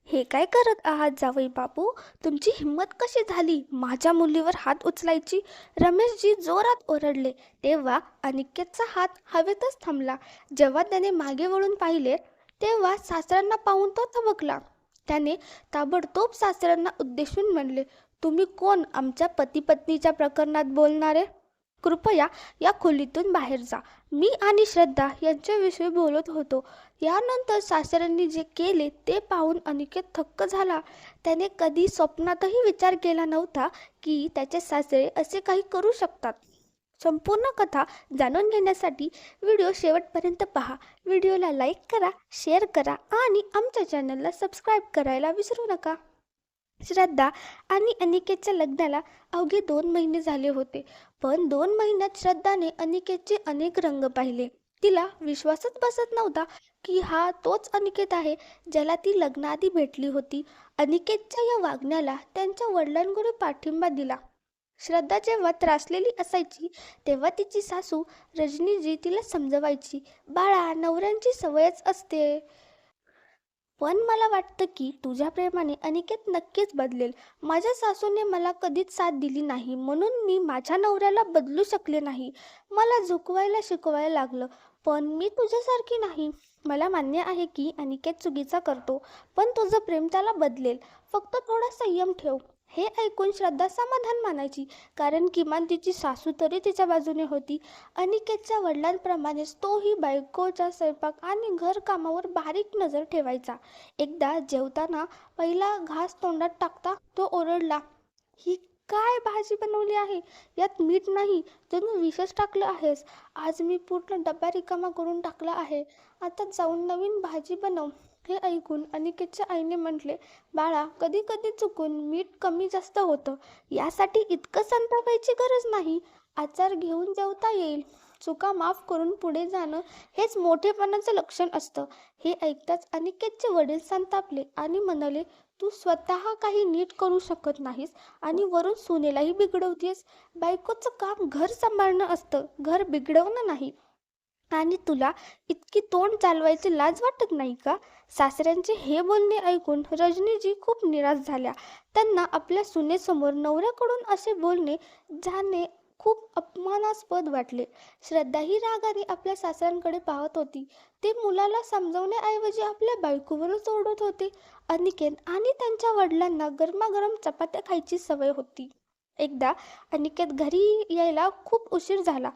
हे काय करत आहात जावई बापू? तुमची हिंमत कशी झाली माझ्या मुलीवर हात उचलायची? रमेशजी जोरात ओरडले. तेव्हा अनिकेतचा हात हवेतच थांबला. जेव्हा त्याने मागे वळून पाहिले तेव्हा सासऱ्यांना पाहून तो थबकला. त्याने ताबडतोब सासऱ्यांना उद्देशून म्हणले, तुम्ही कोण आमच्या पती पत्नीच्या प्रकरणात बोलणारे? कृपया या खोलीतून बाहेर जा. मी आणि श्रद्धा यांच्याविषयी बोलत होतो. यानंतर सासऱ्यांनी जे केले ते पाहून अनिकेत थक्क झाला. त्याने कधी स्वप्नातही विचार केला नव्हता की त्याचे सासरे असे काही करू शकतात. संपूर्ण कथा जाणून घेण्यासाठी व्हिडिओ शेवटपर्यंत पहा. व्हिडिओला लाईक करा, शेअर करा आणि आमच्या चॅनलला सबस्क्राईब करायला विसरू नका. श्रद्धा आणि अनिकेतच्या लग्नाला अवघे 2 महिने झाले होते. पण 2 महिन्यात श्रद्धाने अनिकेतचे अनेक रंग पाहिले. तिला विश्वासच बसत नव्हता की हा तोच अनिकेत आहे ज्याला ती लग्नाआधी भेटली होती. अनिकेतच्या या वागण्याला त्यांच्या वडिलांकडून पाठिंबा दिला. श्रद्धा जेव्हा त्रासलेली असायची तेव्हा तिची सासू रजनीजी तिला समजवायची, बाळा, नवऱ्यांची सवयच असते. पण मला वाटतं की तुझ्या प्रेमाने अनिकेत नक्कीच बदलेल. माझ्या सासूने मला कधीच साथ दिली नाही म्हणून मी माझ्या नवऱ्याला बदलू शकले नाही. मला झुकवायला शिकवायला लागलं. पण मी तुझ्यासारखी नाही. मला मान्य आहे की अनिकेत चुकीचा करतो, पण तुझं प्रेम त्याला बदलेल. फक्त थोडा संयम ठेव. हे ऐकून श्रद्धा समाधान मानायची, कारण किमान तिची सासू तरी तिच्या बाजूने होती. अनिकेतच्या वडिलांप्रमाणेच तोही बायकोच्या स्वयंपाक आणि घरकामावर बारीक नजर ठेवायचा. एकदा जेवताना पहिला घास तोंडात टाकता तो ओरडला, ही काय भाजी बनवली आहे? यात मीठ नाही, जणू विषच टाकलं आहेस. आज मी पूर्ण डब्बा रिकामा करून टाकला आहे. आता जाऊन नवीन भाजी बनव. हे ऐकून अनिकेतच्या आईने म्हटले, बाळा, कधी कधी चुकून मीठ कमी जास्त होतं. यासाठी इतकं संतापायची गरज नाही. आचार घेऊन जेवता येईल. चुका माफ करून पुढे जाणं हेच मोठेपणाचं लक्षण असतं. हे ऐकताच अनिकेतचे वडील संतापले आणि म्हणाले, तू स्वतः काही नीट करू शकत नाहीस आणि वरून सुनेलाही बिघडवतेस. बायकोचं काम घर सांभाळणं असतं, घर बिघडवणं नाही. आणि तुला इतकी तोंड चालवायची लाज वाटत नाही का? सासऱ्यांचे हे बोलणे ऐकून रजनीजी खूप निराश झाल्या. त्यांना आपल्या सुनेसमोर नवऱ्याकडून असे बोलणे जाणे खूप अपमानास्पद वाटले. श्रद्धा ही रागाने आपल्या सासऱ्यांकडे पाहत होती. ते मुलाला समजवण्याऐवजी आपल्या बायकोवरच ओरडत होते. अनिकेत आणि त्यांच्या वडिलांना गरमागरम चपात्या खायची सवय होती. एकदा अनिकेत घरी यायला खूप उशीर झाला.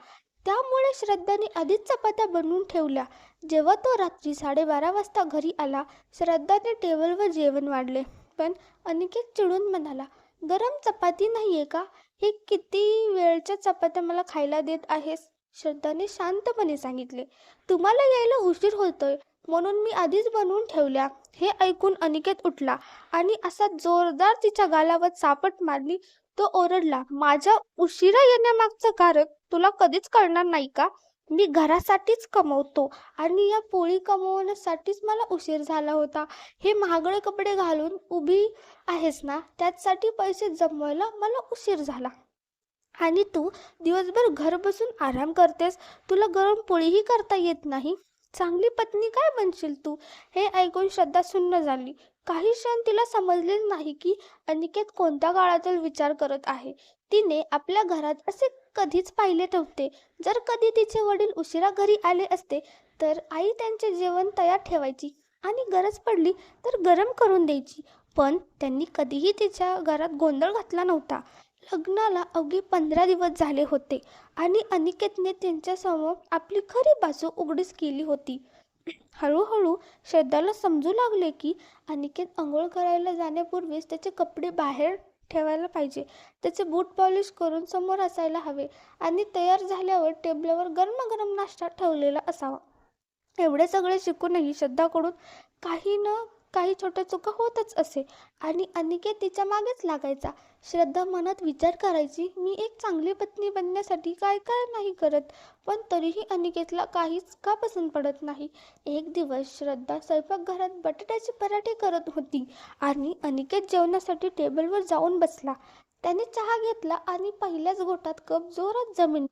त्यामुळे श्रद्धाने आधीच चपात्या बनवून ठेवल्या. जेव्हा तो रात्री 12:30 वाजता घरी आला, श्रद्धाने टेबलवर जेवण वाढले. पण अनिकेत चिडून म्हणाला, गरम चपाती नाहीये का? हे किती वेळच्या चपात्या मला खायला देत आहेस? श्रद्धाने शांतपणे सांगितले, तुम्हाला यायला उशीर होतोय म्हणून मी आधीच बनवून ठेवल्या. हे ऐकून अनिकेत उठला आणि असा जोरदार तिच्या गालावर चापट मारली. तो ओरडला, माझ्या उशिरा येण्यामागचं कारण तुला कधीच कळणार नाही का? मी घरासाठीच कमवतो आणि या पोळी कमवण्यासाठीच मला उशीर झाला होता. हे महागडे कपडे घालून उभी आहेस ना, त्यासाठी पैसे जमवायला मला उशीर झाला. आणि तू दिवसभर घर बसून आराम करतेस. तुला गरम पोळीही करता येत नाही. चांगली पत्नी काय बनशील तू? हे ऐकून श्रद्धा सुन्न झाली. काही क्षण तिला समजले नाही की अनिकेत कोणत्या काळातील विचार करत आहे. तिने आपल्या घरात असे कधीच पाहिले नव्हते. जर कधी तिचे वडील उशिरा घरी आले असते तर आई त्यांचे जेवण तयार ठेवायची आणि गरज पडली तर गरम करून द्यायची. पण त्यांनी कधीही तिच्या घरात गोंधळ घातला नव्हता. लग्नाला अवघे 15 दिवस झाले होते आणि अनिकेतने त्यांच्यासमोर आपली खरी बाजू उघडीच केली होती. हळूहळू श्रद्धाला समजू लागले की अनिकेत अंघोळ करायला जाण्यापूर्वीच त्याचे कपडे बाहेर ठेवायला पाहिजे. त्याचे बूट पॉलिश करून समोर असायला हवे आणि तयार झाल्यावर टेबलावर गरमागरम नाश्ता ठेवलेला असावा. एवढे सगळे शिकूनही श्रद्धाकडून काही न काही छोट्या चुका होतच असे आणि अनिकेत तिच्या मागेच लागायचा. श्रद्धा मनात विचार करायची, मी एक चांगली पत्नी बनण्यासाठी काय काय नाही करत, पण तरीही अनिकेतला काहीच का पसंत पडत नाही. एक दिवस श्रद्धा स्वयंपाकघरात बटाट्याचे पराठे करत होती आणि अनिकेत जेवणासाठी टेबलवर जाऊन बसला. त्याने चहा घेतला आणि पहिल्याच घोटात कप जोरात जमीन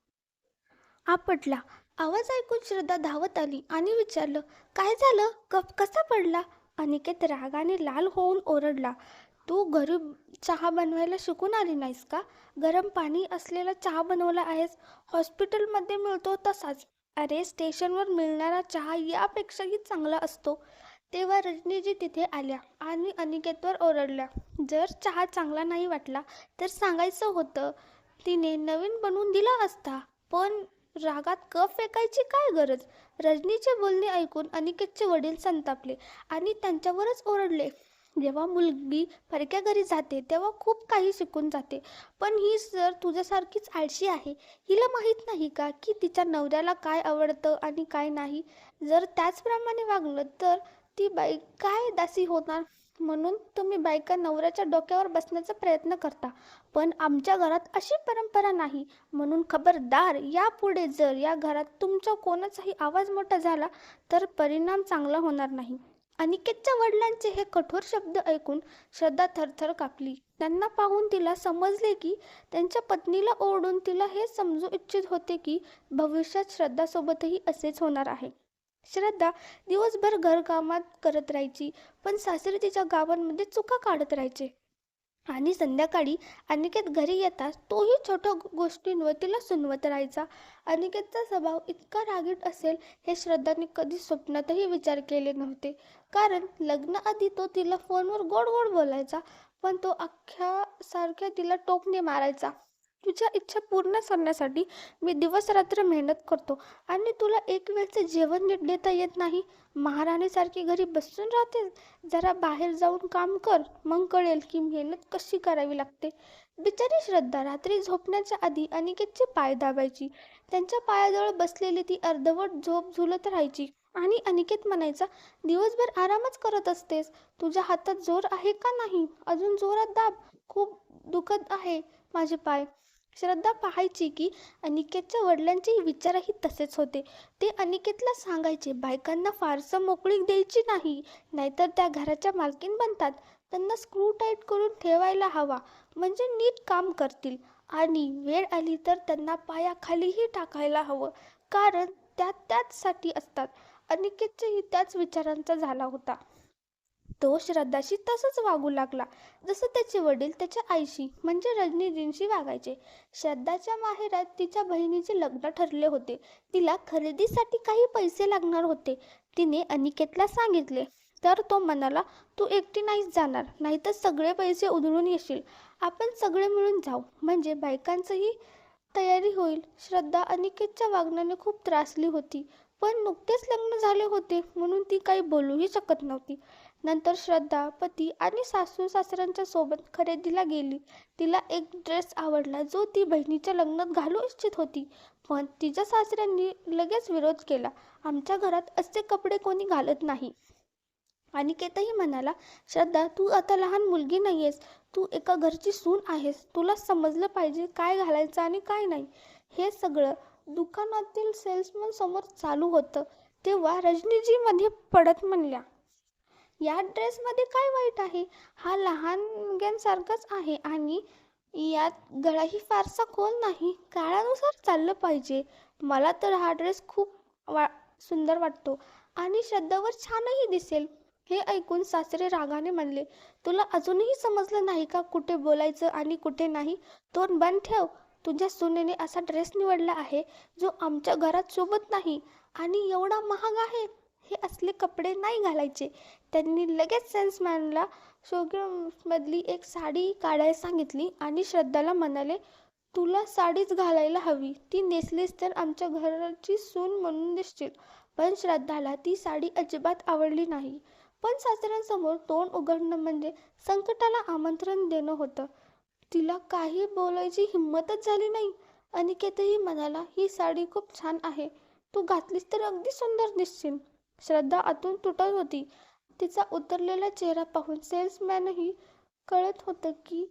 आपटला. आवाज ऐकून श्रद्धा धावत आली आणि विचारलं, काय झालं? कप कसा पडला? अनिकेत रागाने लाल होऊन ओरडला, तू घरी चहा बनवायला शिकून आली नाहीस का? गरम पाणी असलेला चहा बनवला आहेस, हॉस्पिटलमध्ये मिळतो तसाच. अरे, स्टेशनवर मिळणारा चहा यापेक्षाही चांगला असतो. तेव्हा रजनीजी तिथे आल्या आणि अनिकेतवर ओरडल्या, जर चहा चांगला नाही वाटला तर सांगायचं होतं, तिने नवीन बनवून दिला असता. पण रागात कप फेकायची काय गरज? रजनीचे बोलणे ऐकून अनिकेतचे वडील संतापले आणि त्यांच्यावरच ओरडले, जेव्हा मुलगी परक्या घरी जाते तेव्हा खूप काही शिकून जाते, पण ही जर तुझ्यासारखीच आळशी आहे. हिला माहीत नाही का की तिच्या नवऱ्याला काय आवडतं आणि काय नाही? जर त्याचप्रमाणे वागलं तर ती बाई काय दासी होणार? म्हणून तुम्ही बायका नवऱ्याच्या डोक्यावर बसण्याचा प्रयत्न करता, पण आमच्या घरात अशी परंपरा नाही. म्हणून खबरदार, यापुढे जर या घरात तुमचा कोणाचाही आवाज मोठा झाला तर परिणाम चांगला होणार नाही. अनिकेतच्या वडिलांचे हे कठोर शब्द ऐकून श्रद्धा थरथर कापली. त्यांना पाहून तिला समजले की त्यांच्या पत्नीला ओरडून तिला हे समजू इच्छित होते की भविष्यात श्रद्धासोबतही असेच होणार आहे. श्रद्धा दिवसभर घरकामात करत राहायची, पण सासरे तिच्या गावांमध्ये चुका काढत राहायचे आणि संध्याकाळी अनिकेत घरी येताच तोही छोट्या गोष्टींवर तिला सुनवत राहायचा. अनिकेतचा स्वभाव इतका रागीट असेल हे श्रद्धाने कधी स्वप्नातही विचार केले नव्हते, कारण लग्नाआधी तो तिला फोनवर गोड गोड बोलायचा, पण तो अख्ख्या सारख्या तिला टोपणे मारायचा. तुझ्या इच्छा पूर्ण करण्यासाठी मी दिवस रात्र मेहनत करतो आणि तुला एक वेळचं जेवण नीट देता येत नाही. महाराणीसारखी घरी बसून राहते. जरा बाहेर जाऊन काम कर, मग कळेल की मेहनत कशी करावी लागते. बिचारी श्रद्धा रात्री झोपण्याच्या आधी अनिकेतचे पाय दाबायची. त्यांच्या पायाजवळ बसलेली ती अर्धवट झोप झुलत राहायची आणि अनिकेत म्हणायचा, दिवसभर आरामच करत असतेस, तुझ्या हातात जोर आहे का नाही? अजून जोरात दाब, खूप दुखत आहे माझे पाय. श्रद्धा पाहायची की अनिकेतच्या वडिलांचेही विचारही तसेच होते. ते अनिकेतला सांगायचे, बायकांना फारसं मोकळीक द्यायची नाही, नाहीतर त्या घराच्या मालकीण बनतात. त्यांना स्क्रू टाईट करून ठेवायला हवा, म्हणजे नीट काम करतील, आणि वेळ आली तर त्यांना पायाखालीही टाकायला हवं, कारण त्या त्याचसाठी असतात. अनिकेतच्याही त्याच विचारांचा झाला होता. तो श्रद्धाशी तसंच वागू लागला जसं त्याचे वडील त्याच्या आईशी म्हणजे रजनीजींशी वागायचे. श्रद्धाच्या माहेरात तिच्या बहिणीचे लग्न ठरले होते. तिला खरेदीसाठी काही पैसे लागणार होते. तिने अनिकेतला सांगितले, तर तो म्हणाला, तू एकटी नाहीच जाणार, नाहीतर सगळे पैसे उधळून येशील. आपण सगळे मिळून जाऊ, म्हणजे बायकांचीही तयारी होईल. श्रद्धा अनिकेतच्या वागण्याने खूप त्रासली होती, पण नुकतेच लग्न झाले होते म्हणून ती काही बोलूही शकत नव्हती. नंतर श्रद्धा पती आणि सासू सासऱ्यांच्या सोबत खरेदीला गेली. तिला एक ड्रेस आवडला जो ती बहिणीच्या लग्नात घालू इच्छित होती, पण तिच्या सासऱ्यांनी लगेच विरोध केला. आमच्या घरात असे कपडे कोणी घालत नाही. अनिकेतही म्हणाला, श्रद्धा, तू आता लहान मुलगी नाहीयेस, तू एका घरची सून आहेस, तुला समजलं पाहिजे काय घालायचं आणि काय नाही. हे सगळं दुकानातील सेल्समन समोर चालू होतं तेव्हा रजनीजी मध्ये पडत म्हणल्या, या ड्रेसमध्ये काय वाईट आहे? हा लहान मुलांसारखाच आहे आणि यात गळाही फारसा खोल नाही. काळानुसार चाललं पाहिजे. मला तर हा ड्रेस खूप सुंदर वाटतो आणि श्रद्धावर छानही दिसेल. हे ऐकून सासरे रागाने म्हणले, तुला अजूनही समजलं नाही का कुठे बोलायचं आणि कुठे नाही? तोंड बंद ठेव. तुझ्या सुनेने असा ड्रेस निवडला आहे जो आमच्या घरात शोभत नाही आणि एवढा महाग आहे. हे असले कपडे नाही घालायचे. त्यांनी लगेच सेल्समॅनला शोकेसमधली एक साडी काढायला सांगितली आणि श्रद्धाला म्हणाले, तुला साडीच घालायला हवी. ती नेसलीस तर आमच्या घराची सून म्हणून दिसशील. पण श्रद्धाला ती साडी अजिबात आवडली नाही. पण सासऱ्यांसमोर तोंड उघडणं म्हणजे संकटाला आमंत्रण देणं होतं. तिला काही बोलायची हिंमतच झाली नाही. अनिकेतही म्हणाला, ही साडी खूप छान आहे, तू घातलीस तर अगदी सुंदर दिसशील. श्रद्धा आतून तुटत होती. तिचा उतरलेला चेहरा पाहून सेल्समॅनही कळत होतं की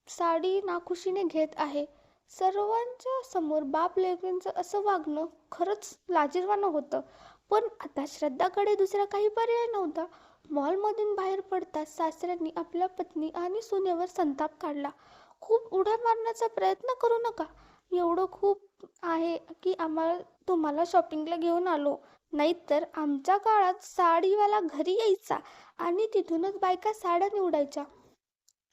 साडी नाखुशीने घेत आहे. सर्वांच्या समोर बाप लेकींचं असं वागणं खरंच लाजिरवाणं होतं. पण आता श्रद्धाकडे दुसरा काही पर्याय नव्हता. मॉलमधून बाहेर पडताच सासऱ्यांनी आपल्या पत्नी आणि सुनेवर संताप काढला. खूप उड्या मारण्याचा प्रयत्न करू नका. एवढं खूप आहे की तुम्हाला शॉपिंगला घेऊन आलो, नाहीतर आमच्या काळात साडीवाला घरी यायचा आणि तिथूनच बायका साड्या निवडायच्या.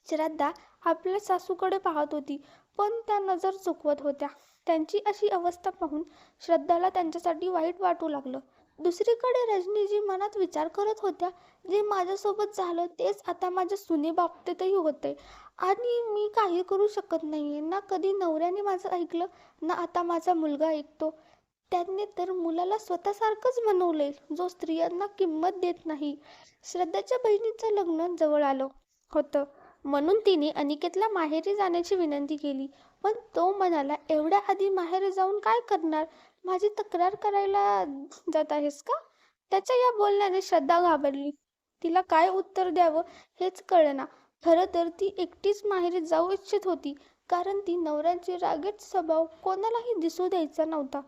श्रद्धा आपल्या सासूकडे पाहत होती, पण त्या नजर चुकवत होत्या. त्यांची अशी अवस्था पाहून श्रद्धाला त्यांच्यासाठी वाईट वाटू लागलं. दुसरीकडे रजनीजी मनात विचार करत होत्या, जे माझ्यासोबत झालं तेच आता माझ्या सुनेबाबतीतही होतंय आणि मी काही करू शकत नाहीये. ना कधी नवऱ्याने माझं ऐकलं, ना आता माझा मुलगा ऐकतो. त्यांनी तर मुलाला स्वतःसारखंच बनवलंय, जो स्त्रियांना किंमत देत नाही. श्रद्धाच्या बहिणीचं लग्न जवळ आलं होतं, म्हणून तिने अनिकेतला माहेरी जाण्याची विनंती केली. पण तो म्हणाला, एवढ्या आधी माहेरी जाऊन काय करणार? माझी तक्रार करायला जात आहेस का? त्याच्या या बोलण्याने श्रद्धा घाबरली. तिला काय उत्तर द्यावं हेच कळेना. खरं तर ती एकटीच माहेरी जाऊ इच्छित होती, कारण ती नवऱ्याची रागीट स्वभाव कोणालाही दिसू द्यायचा नव्हता.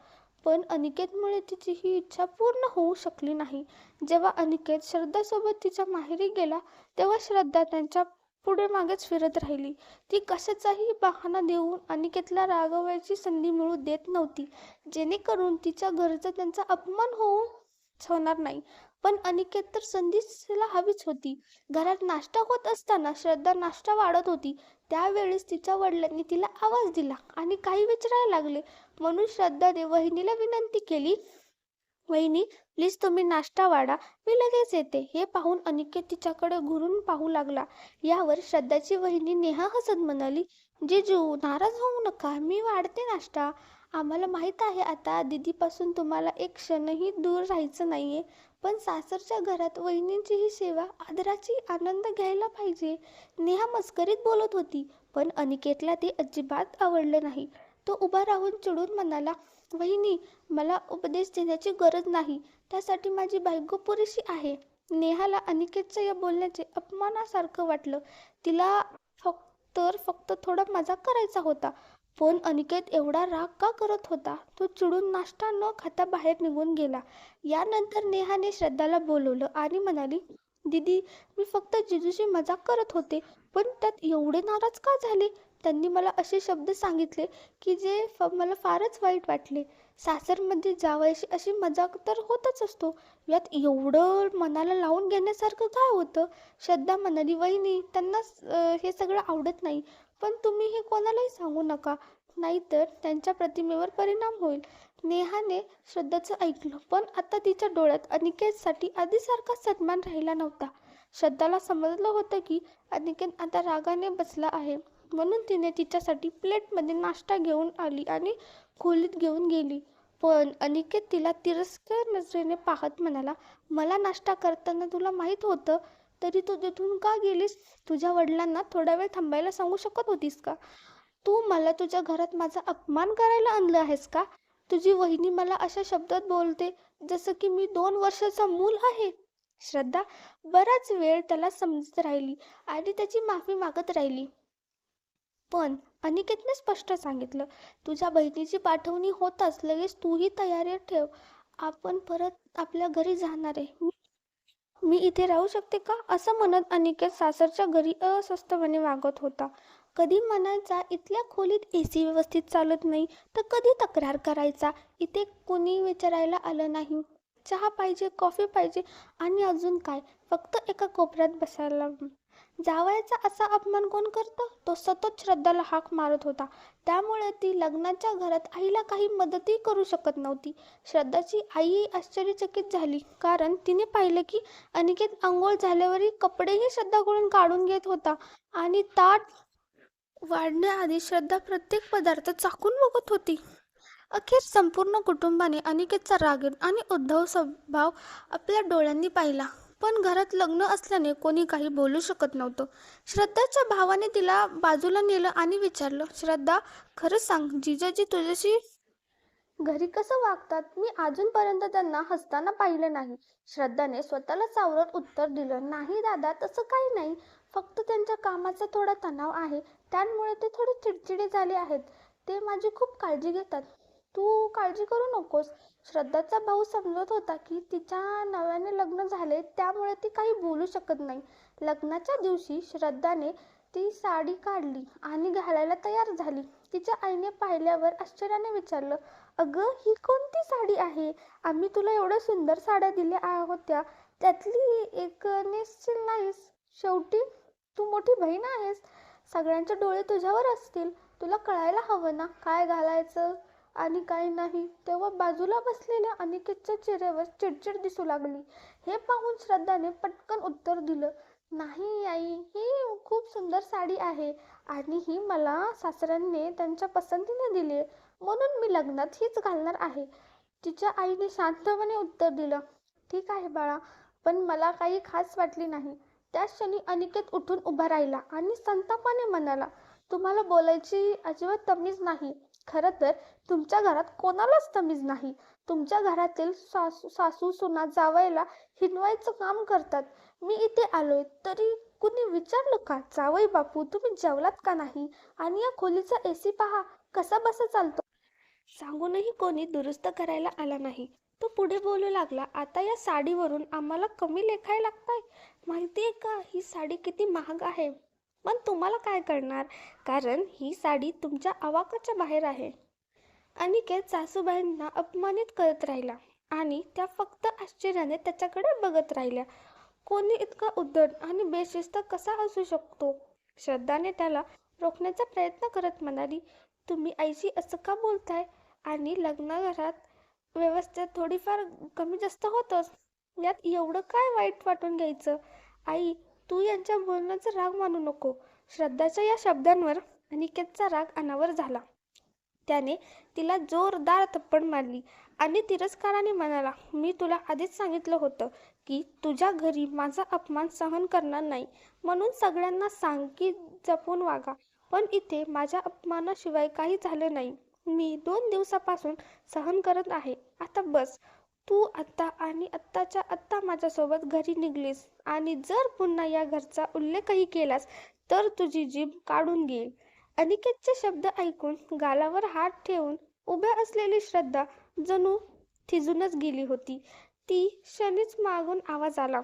पण अनिकेतमुळे तिची ही इच्छा पूर्ण होऊ शकली नाही. जेव्हा अनिकेत श्रद्धासोबत तिच्या माहेरी गेला, तेव्हा श्रद्धा त्यांच्या पुढे मागेच फिरत राहिली. ती कशाचाही बहाणा देऊन अनिकेतला रागवायची संधी मिळू देत नव्हती, जेणेकरून तिच्या घरचा त्यांचा अपमान होणार नाही. पण अनिकेत तर संधी तिला हवीच होती. घरात नाश्ता होत असताना श्रद्धा नाश्ता वाढत होती. त्यावेळेस तिच्या वडिलांनी तिला आवाज दिला आणि काही विचारायला लागले. म्हणून श्रद्धाने वहिनीला विनंती केली, वहिनी प्लीज तुम्ही नाश्ता वाढा, मी लगेच येते. हे पाहून अनिकेत तिच्याकडे घुरून पाहू लागला. यावर श्रद्धाची वहिनी नेहा हसत म्हणाली, जिजू नाराज होऊ नका, मी वाढते नाश्ता. आम्हाला माहीत आहे आता दीदीपासून तुम्हाला एक क्षणही दूर राहायचं नाहीये, पण सासरच्या घरात वहिनींची ही सेवा आदराची आनंद घ्यायला पाहिजे. नेहा मस्करीत बोलत होती, पण अनिकेतला ते अजिबात आवडलं नाही. तो उभा राहून चिडून म्हणाला, वहिनी मला उपदेश देण्याची गरज नाही, त्यासाठी माझी बायको पुरेशी आहे. नेहाला अनिकेतच्या या बोलण्याचे अपमानासारखं वाटलं. तिला फक्त थोडा मजाक करायचा होता. पण अनिकेत एवढा राग का करत होता? तो चिडून नाश्ता न खाता बाहेर निघून गेला. यानंतर नेहाने श्रद्धाला बोलवलं आणि म्हणाली, दीदी मी फक्त जिजूशी मजाक करत होते, पण त्यात एवढे नाराज का झाले? त्यांनी मला असे शब्द सांगितले की जे मला फारच वाईट वाटले. सासरमध्ये जावयाशी अशी मजाक तर होतच असतो, यात एवढं मनाला लावून घेण्यासारखं काय होतं? श्रद्धा म्हणाली, वहिनी त्यांना हे सगळं आवडत नाही, पण तुम्ही हे कोणालाही सांगू नका, नाहीतर त्यांच्या प्रतिमेवर परिणाम होईल. नेहाने श्रद्धाचं ऐकलं, पण आता तिच्या डोळ्यात अनिकेतसाठी आधीसारखा सन्मान राहिला नव्हता. श्रद्धाला समजलं होतं की अनिकेत आता रागाने बसला आहे, म्हणून तिने तिच्यासाठी प्लेटमध्ये नाश्ता घेऊन आली आणि खोलीत घेऊन गेली. पण अनिकेत तिला तिरस्कार नजरेने पाहत म्हणाला, मला नाश्ता करताना तुला माहीत होतं, तरी तू तिथून का गेलीस? तुझ्या वडिलांना थोडा वेळ थांबायला सांगू शकत होतीस का? तू मला तुझ्या घरात माझा अपमान करायला आणलं आहेस का? तुझी वहिनी मला अशा शब्दात बोलते जसं की मी 2 वर्षाचा मूल आहे. श्रद्धा बराच वेळ त्याला समजत राहिली आणि त्याची माफी मागत राहिली. पण अनिकेतने स्पष्ट सांगितलं, तुझ्या बहिणीची पाठवणी होताच लगेच तूही तयारी ठेव. आपण परत आपल्या घरी जाणार आहे. मी इथे राहू शकते का? असं म्हणत अनिकेत सासरच्या घरी अस्वस्थपणे वागत होता. कधी म्हणायचा इथल्या खोलीत एसी व्यवस्थित चालत नाही, तर कधी तक्रार करायचा इथे कोणी विचारायला आलं नाही. चहा पाहिजे, कॉफी पाहिजे आणि अजून काय, फक्त एका कोपऱ्यात बसायला. जावयाचा असा अपमान कोण करतं? तो सतत श्रद्धाला हाक मारत होता. त्यामुळे ती लग्नाच्या घरात आईला काही मदतही करू शकत नव्हती. श्रद्धाची आई आश्चर्यचकित झाली, कारण तिने पाहिलं की अनिकेत अंघोळ झाल्यावरही कपडेही श्रद्धाकडून काढून घेत होता आणि ताट वाढण्याआधी श्रद्धा प्रत्येक पदार्थ चाखून बघत होती. अखेर संपूर्ण कुटुंबाने अनिकेतचा रागीट आणि उद्धट स्वभाव आपल्या डोळ्यांनी पाहिला. पण घरात लग्न असल्याने कोणी काही बोलू शकत नव्हतं. श्रद्धाच्या भावाने तिला बाजूला नेलं आणि विचारलं, श्रद्धा खरं सांग, जिजाजी तुझ्याशी घरी कसं वागतात? मी अजूनपर्यंत त्यांना हसताना पाहिलं नाही. श्रद्धाने स्वतःला सावरत उत्तर दिलं, नाही दादा, तसं काही नाही. फक्त त्यांच्या कामाचा थोडा तणाव आहे, त्यामुळे ते थोडे चिडचिडे झाले आहेत. ते माझी खूप काळजी घेतात. तू काळजी करू नकोस. श्रद्धाचा भाऊ समजत होता की तिच्या नव्याने लग्न झाले, त्यामुळे ती काही बोलू शकत नाही. लग्नाच्या दिवशी श्रद्धाने ती साडी काढली आणि घालायला तयार झाली. तिच्या आईने पाहिल्यावर आश्चर्याने विचारलं, अगं ही कोणती साडी आहे? आम्ही तुला एवढ्या सुंदर साड्या दिल्या होत्या, त्यातली एक निश्चित नाहीस. शेवटी तू मोठी बहीण आहेस. सगळ्यांचे डोळे तुझ्यावर असतील. तुला कळायला हवं ना काय घालायचं आणि काय नाही. तेव्हा बाजूला बसलेल्या अनिकेतच्या चेहऱ्यावर चिडचिड दिसू लागली. हे पाहून श्रद्धाने पटकन उत्तर दिलं, नाही आई, ही खूप सुंदर साडी आहे आणि ही मला सासऱ्यांनी त्यांच्या पसंतीने दिली, म्हणून मी लग्नात हीच घालणार आहे. तिच्या आईने शांतपणे उत्तर दिलं, ठीक आहे बाळा, पण मला काही खास वाटली नाही. त्याच क्षणी अनिकेत उठून उभा राहिला आणि संतापाने म्हणाला, तुम्हाला बोलायची अजिबात तमीज नाही. खरं तर तुमच्या घरात कोणालाच तमीज नाही. तुमच्या घरातील सासू सुना जावयाला हिनवायचं काम करतात. मी इथे आलोय तरी कुणी विचारलं का, जावई बापू तुम्ही जेवलात का नाही, आणि या खोलीचा एसी पहा कसा बसा चालतो. सांगूनही कोणी दुरुस्त करायला आला नाही. तो पुढे बोलू लागला, आता या साडीवरून आम्हाला कमी लेखायला लागताय. माहितीये का ही साडी किती महाग आहे. पण तुम्हाला काय करणार, कारण ही साडी तुमच्या आवाकाच्या बाहेर आहे. अनिकेत सासूबाईंना अपमानित करत राहिला आणि त्या फक्त आश्चर्याने त्याच्याकडे बघत राहिल्या. कोणी इतका उद्धट आणि बेशिस्त कसा असू शकतो. श्रद्धाने त्याला रोखण्याचा प्रयत्न करत म्हणाली, तुम्ही आईशी असं का बोलताय, आणि लग्नघरात व्यवस्थेत थोडीफार कमी जास्त होतच, यात एवढं काय वाईट वाटून घ्यायचं. आई, तू यांच्या बोलण्याचा राग मानू नको. श्रद्धाच्या या शब्दांवर अनिकेतचा राग अनावर झाला. त्याने तिला जोरदार थप्पड मारली आणि तिरस्काराने म्हणाला, मी तुला आधीच सांगितलं होतं की तुझ्या घरी माझा अपमान सहन करणार नाही, म्हणून सगळ्यांना सांग की जपून वागा. पण इथे माझ्या अपमानाशिवाय काही झालं नाही. मी 2 दिवसापासून सहन करत आहे. आता बस. तू आत्ता आणि आत्ताच्या आत्ता माझ्यासोबत घरी निघलीस आणि जर पुन्हा या घरचा उल्लेखही केलास तर तुझी जीभ काढून घेईल. अनिकेतचे शब्द ऐकून गालावर हात ठेवून उभ्या असलेली श्रद्धा जणू थिजूनच गेली होती. ती क्षणीच मागून आवाज आला,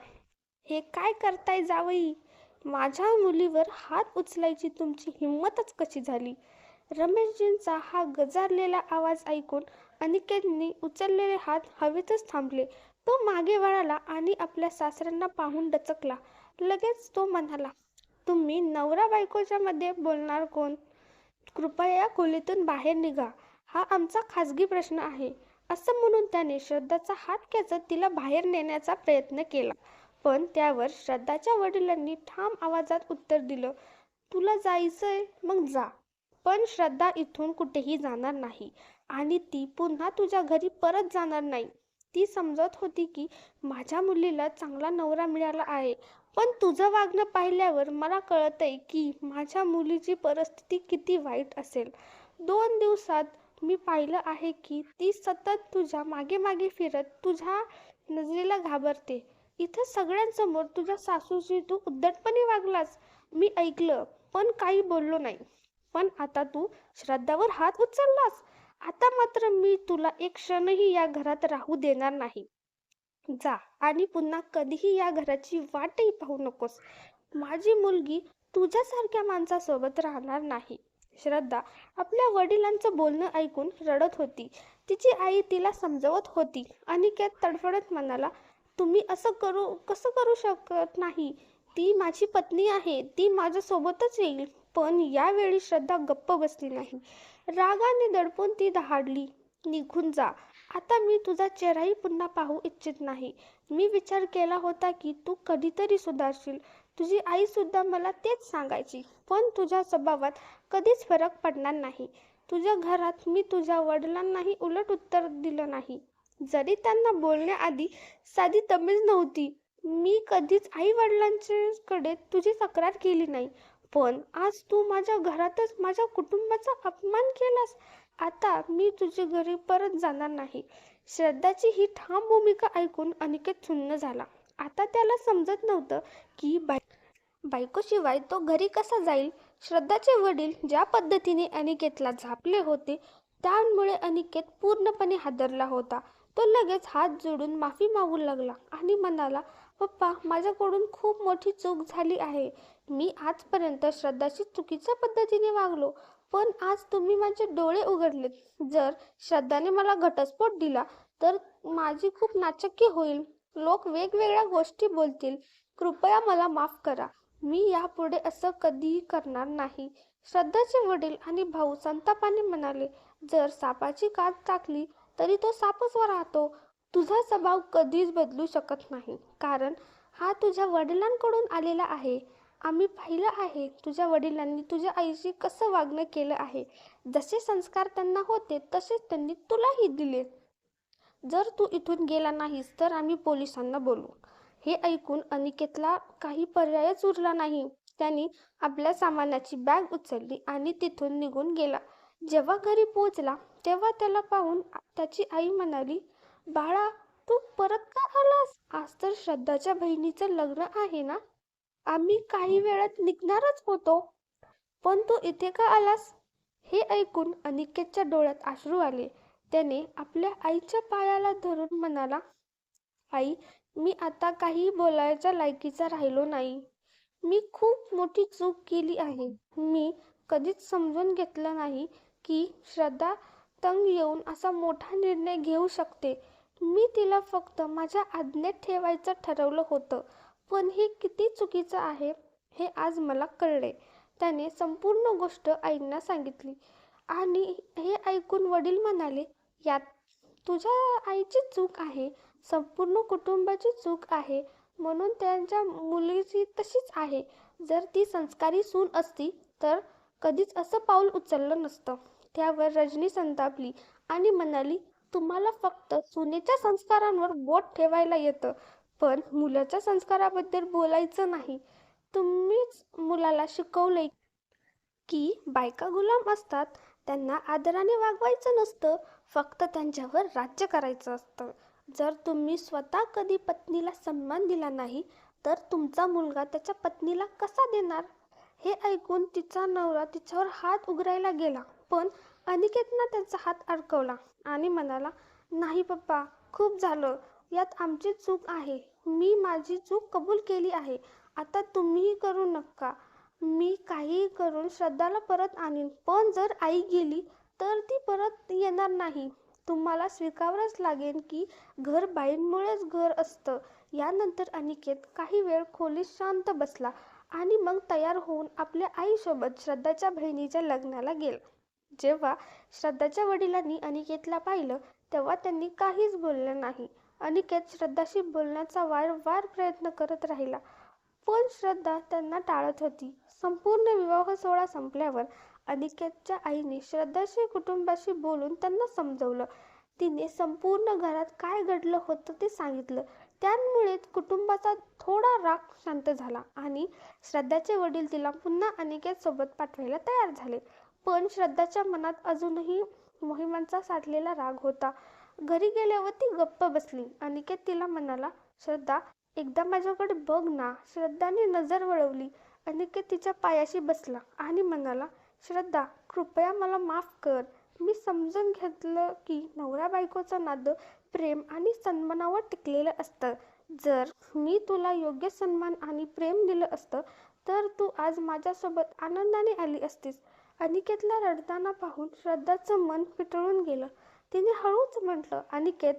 हे काय करताय जावई. माझ्या मुलीवर हात उचलायची तुमची हिंमतच कशी झाली. रमेशजींचा हा गजारलेला आवाज ऐकून अनिकेतने उचललेले हात हवेतच थांबले. तो मागे वळाला आणि आपल्या सासऱ्यांना पाहून डचकला. लगेच तो म्हणाला, तुम्ही नवरा बायकोच्या मध्ये बोलणार कोण. कृपया या खोलीतून बाहेर निघा. हा आमचा खासगी प्रश्न आहे. असं म्हणून त्याने श्रद्धाचा हात खेचत तिला बाहेर नेण्याचा प्रयत्न केला. पण त्यावर श्रद्धाच्या वडिलांनी ठाम आवाजात उत्तर दिलं, तुला जायचंय मग जा, पण श्रद्धा इथून कुठेही जाणार नाही आणि ती पुन्हा तुझ्या घरी परत जाणार नाही. ती समजत होती की माझ्या मुलीला चांगला नवरा मिळाला आहे, पण तुझं वागणं पाहिल्यावर मला कळतंय की माझ्या मुलीची परिस्थिती किती वाईट असेल. 2 दिवसात मी पाहिलं आहे की ती सतत तुझ्या मागे मागे फिरत तुझ्या नजरेला घाबरते. इथं सगळ्यांसमोर तुझ्या सासूशी तू उद्धटपणे वागलास. मी ऐकलं पण काही बोललो नाही. पण आता तू श्रद्धावर हात उचललास. आता मात्र मी तुला एक क्षणही या घरात राहू देणार नाही. जा आणि पुन्हा कधीही या घराची वाटही पाहू नकोस. माझी मुलगी तुझ्यासारख्या माणसासोबत राहणार नाही. श्रद्धा आपल्या वडिलांचं बोलणं ऐकून रडत होती. तिची आई तिला समजवत होती. अनिकेत तडफडत म्हणाला, तुम्ही असं कसं करू शकत नाही. ती माझी पत्नी आहे. ती माझ्यासोबतच येईल. पण यावेळी श्रद्धा गप्प बसली नाही. रागाने दडपून ती दहाडली, निघून जा. आता मी तुझा चेहराही पुन्हा पाहू इच्छित नाही. मी विचार केला होता की तू कधीतरी सुधारशील. तुझी आई सुद्धा मला तेच सांगायची, पण तुझ्या स्वभावात कधीच फरक पडणार नाही. तुझ्या घरात मी तुझ्या वडिलांनाही उलट उत्तर दिलं नाही, जरी त्यांना बोलण्याआधी साधी तमीज नव्हती. मी कधीच आई वडिलांच्याकडे तुझी तक्रार केली नाही. पण आज तू माझ्या घरातच माझ्या कुटुंबाचा अपमान केलास. आता मी तुझ्या घरी परत जाणार नाही. श्रद्धाची ही ठाम भूमिका ऐकून अनिकेत सुन्न झाला. आता त्याला समजत नव्हतं की बायकोशिवाय तो घरी कसा जाईल. श्रद्धाचे वडील ज्या पद्धतीने अनिकेतला झापले होते त्यामुळे अनिकेत पूर्णपणे हादरला होता. तो लगेच हात जोडून माफी मागू लागला आणि म्हणाला, पप्पा, माझ्याकडून खूप मोठी चूक झाली आहे. मी आजपर्यंत श्रद्धाशी चुकीच्या पद्धतीने वागलो, पण आज तुम्ही माझे डोळे उघडलेत. जर श्रद्धाने मला घटस्फोट दिला तर माझी खूप नाचक्की होईल. लोक वेगवेगळ्या गोष्टी बोलतील. कृपया मला माफ करा. मी यापुढे असं कधीही करणार नाही. श्रद्धाचे वडील आणि भाऊ संतापाने म्हणाले, जर सापाची कात टाकली तरी तो सापच राहतो. तुझा स्वभाव कधीच बदलू शकत नाही, कारण हा तुझ्या वडिलांकडून आलेला आहे. आम्ही पाहिलं आहे तुझ्या वडिलांनी तुझ्या आईशी कसं वागणं केलं आहे. जसे संस्कार त्यांना होते तसेच त्यांनी तुलाही दिले. जर तू इथून गेला नाहीस तर आम्ही पोलिसांना बोलवू. हे ऐकून अनिकेतला काही पर्यायच उरला नाही. त्यांनी आपल्या सामानाची बॅग उचलली आणि तिथून निघून गेला. जेव्हा घरी पोहोचला तेव्हा त्याला पाहून त्याची आई म्हणाली, बाळा, तू परत का आलास? आज तर श्रद्धाच्या बहिणीचं लग्न आहे ना? आम्ही काही वेळात निघणारच होतो, पण तू इथे का आलास? हे ऐकून अनिकेतच्या डोळ्यात अश्रू आले. त्याने आपल्या आईच्या पायाला धरून म्हणाला, आई, मी आता काही बोलायच्या लायकीचा राहिलो नाही. मी खूप मोठी चूक केली आहे. मी कधीच समजून घेतलं नाही की श्रद्धा तंग येऊन असा मोठा निर्णय घेऊ शकते. मी तिला फक्त माझ्या आज्ञेत ठेवायचं ठरवलं होतं, पण हे किती चुकीचं आहे हे आज मला कळले. त्याने संपूर्ण गोष्ट आईंना सांगितली आणि हे ऐकून वडील म्हणाले, यात तुझ्या आईची चूक आहे, संपूर्ण कुटुंबाची चूक आहे. म्हणून त्यांच्या मुलीची तशीच आहे. जर ती संस्कारी सून असती तर कधीच असं पाऊल उचललं नसतं. त्यावर रजनी संतापली आणि म्हणाली, तुम्हाला फक्त सुनेच्या संस्कारांवर बोट ठेवायला येतं, पण मुलाच्या संस्काराबद्दल बोलायचं नाही. तुम्हीच मुलाला शिकवलंय की बायका गुलाम असतात, त्यांना आदराने वागवायचं नसतं, फक्त त्यांच्यावर राज्य करायचं असतं. जर तुम्ही स्वतः कधी पत्नीला सन्मान दिला नाही तर तुमचा मुलगा त्याच्या पत्नीला कसा देणार? हे ऐकून तिचा नवरा तिच्यावर हात उघडायला गेला, पण अनिकेतनं त्याचा हात अडकवला आणि म्हणाला, नाही पप्पा, खूप झालं. यात आमची चूक आहे. मी माझी चूक कबूल केली आहे. आता तुम्हीही करू नका. मी काहीही करून श्रद्धाला परत आणीन, पण जर आई गेली तर ती परत येणार नाही. तुम्हाला स्वीकारावंच लागेल की घर बाईंमुळेच घर असतं. यानंतर अनिकेत काही वेळ खोलीत शांत बसला आणि मग तयार होऊन आपल्या आईसोबत श्रद्धाच्या बहिणीच्या लग्नाला गेला. जेव्हा श्रद्धाच्या वडिलांनी अनिकेतला पाहिलं तेव्हा त्यांनी काहीच बोलले नाही. अनिकेत श्रद्धाशी बोलण्याचा वारंवार प्रयत्न करत राहिला, पण श्रद्धा त्यांना टाळत होती. संपूर्ण विवाह सोहळा संपल्यावर अनिकेतच्या आईने श्रद्धाशी कुटुंबाशी बोलून त्यांना समजवलं. तिने संपूर्ण घरात काय घडलं होतं ते सांगितलं. त्यामुळे कुटुंबाचा थोडा राग शांत झाला आणि श्रद्धाचे वडील तिला पुन्हा अनिकेत सोबत पाठवायला तयार झाले. पण श्रद्धाच्या मनात अजूनही मोहिमांचा साठलेला राग होता. घरी गेल्यावर ती गप्प बसली. अनिकेत तिला म्हणाला, श्रद्धा, एकदा माझ्याकडे बघ ना. श्रद्धाने नजर वळवली. अनिकेत तिच्या पायाशी बसला आणि म्हणाला, श्रद्धा, कृपया मला माफ कर. मी समजून घेतलं की नवरा बायकोचं नातं प्रेम आणि सन्मानावर टिकलेलं असतं. जर मी तुला योग्य सन्मान आणि प्रेम दिलं असतं तर तू आज माझ्यासोबत आनंदाने आली असतीस. अनिकेतला रडताना पाहून श्रद्धाचं मन पिटळून गेलं. तिने हळूच म्हटलं, अनिकेत,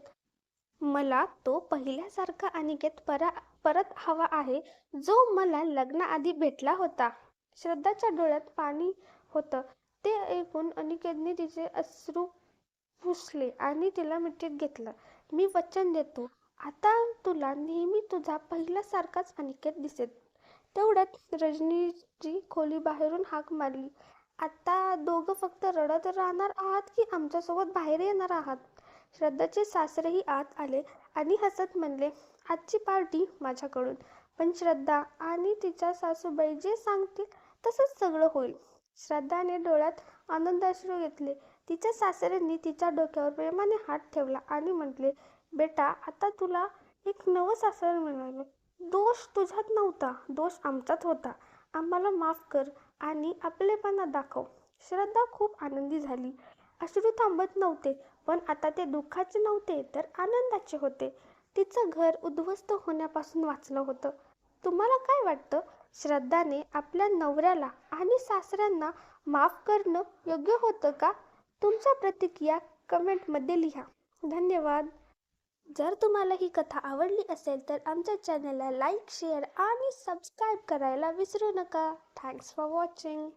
मला तो पहिल्यासारखा अनिकेत परत हवा आहे, जो मला लग्नाआधी भेटला होता. श्रद्धाच्या डोळ्यात पाणी होतं. ते ऐकून अनिकेतने तिचे अश्रू पुसले आणि तिला मिठीत घेतलं. मी वचन देतो, आता तुला नेहमी तुझा पहिल्यासारखाच अनिकेत दिसेल. तेवढ्यात रजनीची खोली बाहेरून हाक मारली, आता दोघं फक्त रडत राहणार आहात की आमच्यासोबत बाहेर येणार आहात? श्रद्धाचे सासरेही आत आले आणि हसत म्हणले, आजची पार्टी माझ्याकडून, पण श्रद्धा आणि तिच्या सासूबाई जे सांगतील तसंच सगळं होईल. श्रद्धाने डोळ्यात आनंदाश्रू घेतले. तिच्या सासऱ्यांनी तिच्या डोक्यावर प्रेमाने हात ठेवला आणि म्हटले, बेटा, आता तुला एक नवं सासर मिळालं. दोष तुझ्यात नव्हता, दोष आमचाच होता. आम्हाला माफ कर आणि आपलेपणा दाखव. श्रद्धा खूप आनंदी झाली. अश्रू थांबत नव्हते, पण आता ते दुःखाचे नव्हते तर आनंदाचे होते. तिचं घर उद्ध्वस्त होण्यापासून वाचलं होतं. तुम्हाला काय वाटतं? श्रद्धाने आपल्या नवऱ्याला आणि सासऱ्यांना माफ करणं योग्य होतं का? तुमच्या प्रतिक्रिया कमेंटमध्ये लिहा. धन्यवाद. जर तुम्हाला ही कथा आवडली असेल तर आमच्या चॅनलला लाईक, शेअर आणि सबस्क्राईब करायला विसरू नका. Thanks for watching.